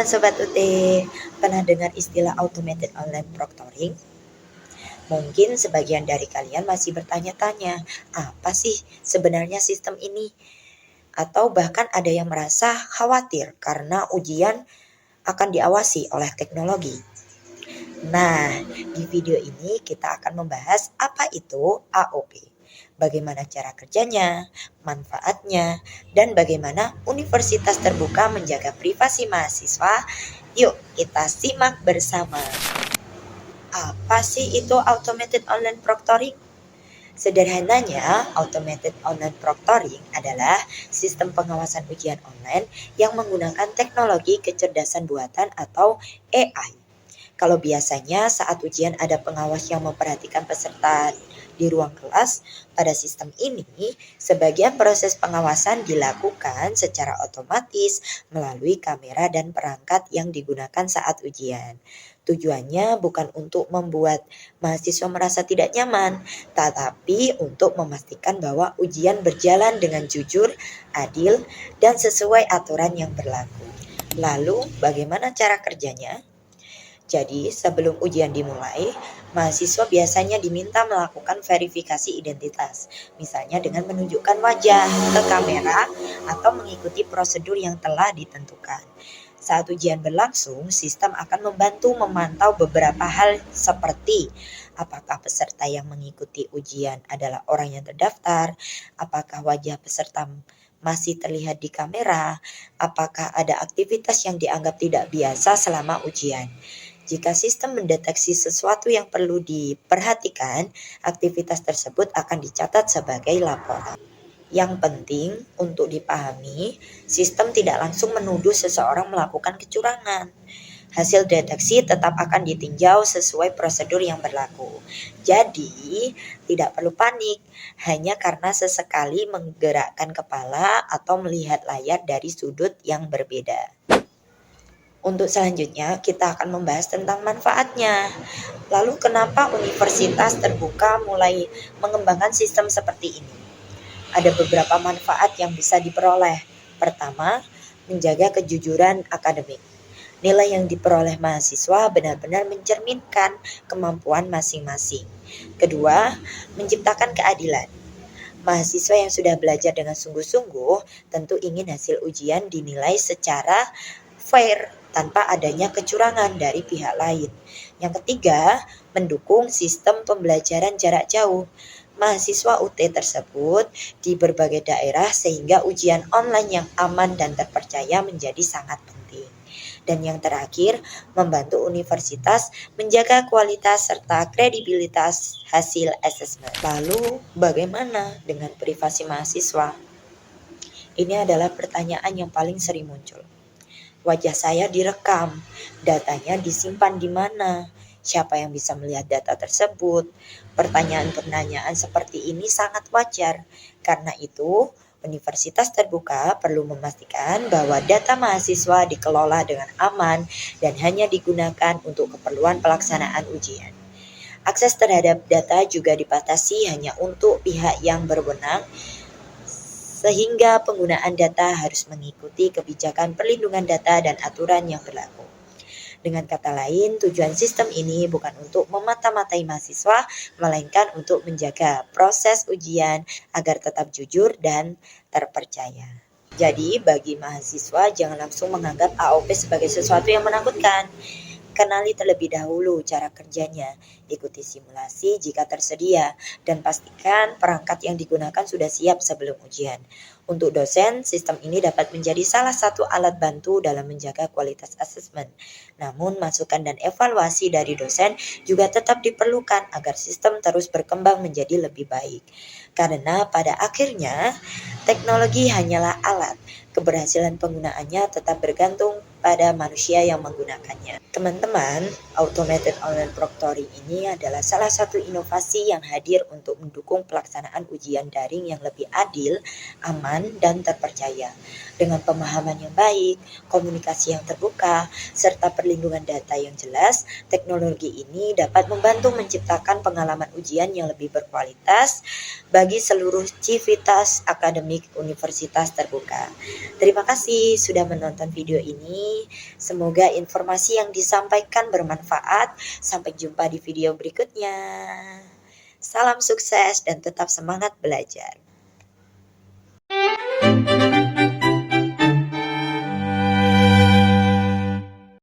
Sobat UT, pernah dengar istilah automated online proctoring? Mungkin sebagian dari kalian masih bertanya-tanya, apa sih sebenarnya sistem ini? Atau bahkan ada yang merasa khawatir karena ujian akan diawasi oleh teknologi. Nah, di video ini kita akan membahas apa itu AOP, bagaimana cara kerjanya, manfaatnya, dan bagaimana universitas terbuka menjaga privasi mahasiswa. Yuk, kita simak bersama. Apa sih itu automated online proctoring? Sederhananya, automated online proctoring adalah sistem pengawasan ujian online yang menggunakan teknologi kecerdasan buatan atau AI. Kalau biasanya saat ujian ada pengawas yang memperhatikan peserta di ruang kelas, pada sistem ini sebagian proses pengawasan dilakukan secara otomatis melalui kamera dan perangkat yang digunakan saat ujian. Tujuannya bukan untuk membuat mahasiswa merasa tidak nyaman, tetapi untuk memastikan bahwa ujian berjalan dengan jujur, adil, dan sesuai aturan yang berlaku. Lalu, bagaimana cara kerjanya? Jadi, sebelum ujian dimulai, mahasiswa biasanya diminta melakukan verifikasi identitas, misalnya dengan menunjukkan wajah ke kamera atau mengikuti prosedur yang telah ditentukan. Saat ujian berlangsung, sistem akan membantu memantau beberapa hal seperti apakah peserta yang mengikuti ujian adalah orang yang terdaftar, apakah wajah peserta masih terlihat di kamera, apakah ada aktivitas yang dianggap tidak biasa selama ujian. Jika sistem mendeteksi sesuatu yang perlu diperhatikan, aktivitas tersebut akan dicatat sebagai laporan. Yang penting untuk dipahami, sistem tidak langsung menuduh seseorang melakukan kecurangan. Hasil deteksi tetap akan ditinjau sesuai prosedur yang berlaku. Jadi, tidak perlu panik hanya karena sesekali menggerakkan kepala atau melihat layar dari sudut yang berbeda. Untuk selanjutnya, kita akan membahas tentang manfaatnya. Lalu, kenapa universitas terbuka mulai mengembangkan sistem seperti ini? Ada beberapa manfaat yang bisa diperoleh. Pertama, menjaga kejujuran akademik. Nilai yang diperoleh mahasiswa benar-benar mencerminkan kemampuan masing-masing. Kedua, menciptakan keadilan. Mahasiswa yang sudah belajar dengan sungguh-sungguh tentu ingin hasil ujian dinilai secara fair tanpa adanya kecurangan dari pihak lain. Yang ketiga, mendukung sistem pembelajaran jarak jauh. Mahasiswa UT tersebut di berbagai daerah sehingga ujian online yang aman dan terpercaya menjadi sangat penting. Dan yang terakhir, membantu universitas menjaga kualitas serta kredibilitas hasil asesmen. Lalu, bagaimana dengan privasi mahasiswa? Ini adalah pertanyaan yang paling sering muncul. Wajah saya direkam, datanya disimpan di mana? Siapa yang bisa melihat data tersebut? Pertanyaan-pertanyaan seperti ini sangat wajar. Karena itu, universitas terbuka perlu memastikan bahwa data mahasiswa dikelola dengan aman dan hanya digunakan untuk keperluan pelaksanaan ujian. Akses terhadap data juga dibatasi hanya untuk pihak yang berwenang, sehingga penggunaan data harus mengikuti kebijakan perlindungan data dan aturan yang berlaku. Dengan kata lain, tujuan sistem ini bukan untuk memata-matai mahasiswa, melainkan untuk menjaga proses ujian agar tetap jujur dan terpercaya. Jadi, bagi mahasiswa jangan langsung menganggap AOP sebagai sesuatu yang menakutkan. Kenali terlebih dahulu cara kerjanya, ikuti simulasi jika tersedia, dan pastikan perangkat yang digunakan sudah siap sebelum ujian. Untuk dosen, sistem ini dapat menjadi salah satu alat bantu dalam menjaga kualitas asesmen. Namun, masukan dan evaluasi dari dosen juga tetap diperlukan agar sistem terus berkembang menjadi lebih baik. Karena pada akhirnya, teknologi hanyalah alat. Keberhasilan penggunaannya tetap bergantung pada manusia yang menggunakannya. Teman-teman, automated online proctoring ini adalah salah satu inovasi yang hadir untuk mendukung pelaksanaan ujian daring yang lebih adil, aman, dan terpercaya. Dengan pemahaman yang baik, komunikasi yang terbuka, serta perlindungan data yang jelas, teknologi ini dapat membantu menciptakan pengalaman ujian yang lebih berkualitas bagi seluruh civitas akademik universitas terbuka. Terima kasih sudah menonton video ini. ini. Semoga informasi yang disampaikan bermanfaat. Sampai jumpa di video berikutnya. Salam sukses dan tetap semangat belajar.